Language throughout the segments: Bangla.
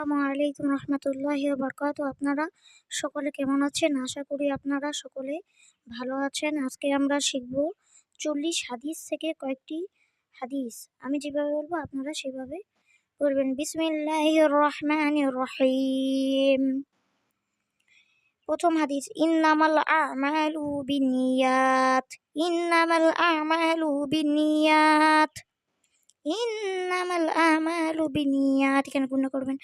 আসসালামু আলাইকুম রহমতুল্লাহি ওয়া বারাকাতুহু। আপনারা সকলে কেমন আছেন? আশা করি আপনারা সকলে ভালো আছেন। আজকে আমরা শিখব 40 হাদিস থেকে কয়েকটি হাদিস। আমি যেভাবে বলবো আপনারা সেভাবে বলবেন। বিসমিল্লাহির রহমানির রহিম। প্রথম হাদিস, ইন্নামাল আমালু বিন্নিয়াত। ইন্নামাল আমালু বিন্নিয়াত। ইন্নামাল আমালু বিন্নিয়াত, এখানে গুণ করবেন।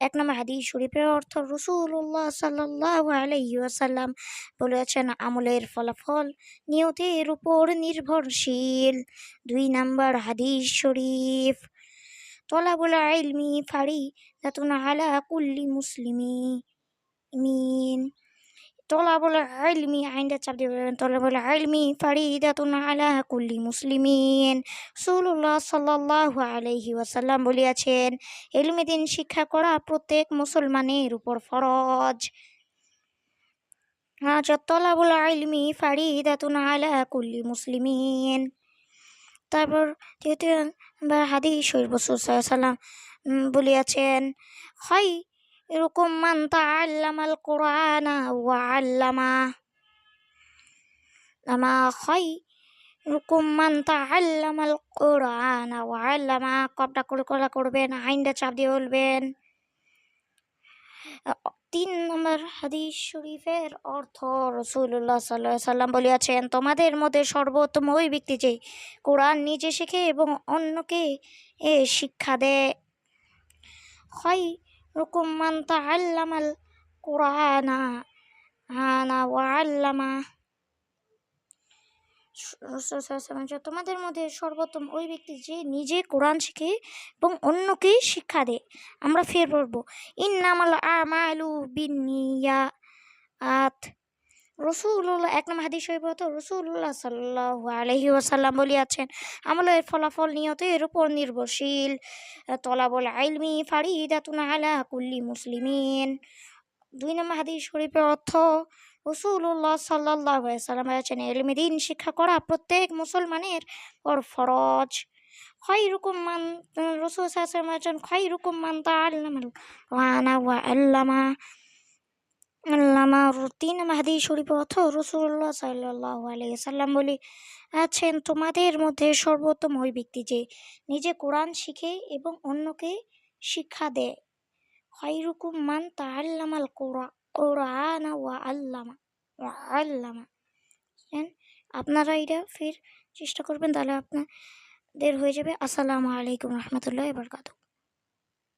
এক নম্বর হাদিস শরীফের অর্থ, রাসূলুল্লাহ সাল্লাল্লাহু আলাইহি ওয়াসাল্লাম বলেছেন, আমলের ফলাফল নিয়তের উপর নির্ভরশীল। দুই নম্বর হাদিস শরীফ, তলাবুল ইলমি ফারিদাতুন আলা কুল্লি মুসলিমিন। তলাবুল ইলমি, আইনটা চাপ দিয়ে বলবেন, তলাবুল ইলমি ফারিদাতুন আলা কুল্লি মুসলিমিন। রাসূলুল্লাহ সাল্লাল্লাহু আলাইহি ওয়াসাল্লাম বলিয়াছেন, ইলমে দ্বীন শিক্ষা করা প্রত্যেক মুসলমানের উপর ফরজ। তলাবুল ইলমি ফারিদাতুন আলা কুল্লি মুসলিমিন। তারপর দ্বিতীয় হাদিস শরীফ, রাসূল সাল্লাল্লাহু আলাইহি ওয়াসাল্লাম বলিয়াছেন, খায়রুকুম মান তাআল্লামাল কুরআনা ওয়া আল্লামা। খায়রুকুম মান তাআল্লামাল কুরআনা ওয়া আল্লামা। কবটা কলা করবেন, আইনটা চাপ দিয়ে বলবেন। তিন নম্বর হাদিস শরীফের অর্থ, রাসূলুল্লাহ সাল্লাল্লাহু আলাইহি ওয়াসাল্লাম বলিয়াছেন, তোমাদের মধ্যে সর্বোত্তম ওই ব্যক্তি যে কোরআন নিজে শেখে এবং অন্যকে শিক্ষা দেয়। খায়রুকুম মান তাআল্লামাল কুরআনা ওয়া আল্লামা। তোমাদের মধ্যে সর্বোত্তম ওই ব্যক্তি যে নিজে কোরআন শিখে এবং অন্যকে শিক্ষা দেয়। আমরা ফের পড়ব, ইন্নামাল আমালু বিন্নিয়াত। রাসূলুল্লাহ, এক নম্বর হাদিস শরীফ, রাসূলুল্লাহ সাল্লাল্লাহু আলাইহি ওয়াসাল্লাম বলিয়াছেন, আমলের ফলাফল নিয়তের উপর নির্ভরশীল। তলাবুল ইলমি ফারিদাতুন আলা কুল্লি মুসলিমিন। দুই নম্বর হাদিস শরীফের অর্থ, রাসূলুল্লাহ সাল্লাল্লাহু আলাইহি ওয়াসাল্লাম বলেছেন, ইলমে দ্বীন শিক্ষা করা প্রত্যেক মুসলমানের উপর ফরজ। খায়রুকুম মান, রাসূল সাল্লাল্লাহু আলাইহি ওয়াসাল্লাম বলেছেন, খায়রুকুম মান তাআল্লামাল কুরআনা ওয়া আল্লামা। তিন নম্বর হাদিস শরীফের অর্থ, রাসূলুল্লাহ সাল্লাল্লাহু আলাইহি ওয়াসাল্লাম বলেছেন, তোমাদের মধ্যে সর্বোত্তম ওই ব্যক্তি যে নিজে কোরআন শিখে এবং অন্যকে শিক্ষা দেয়। খায়রুকুম মান তাআল্লামাল কুরআনা ওয়া আল্লামা। আপনারা এটা ফির চেষ্টা করবেন, তাহলে আপনাদের হয়ে যাবে। আসসালামু আলাইকুম রহমতুল্লাহি ওয়া বারাকাতুহু।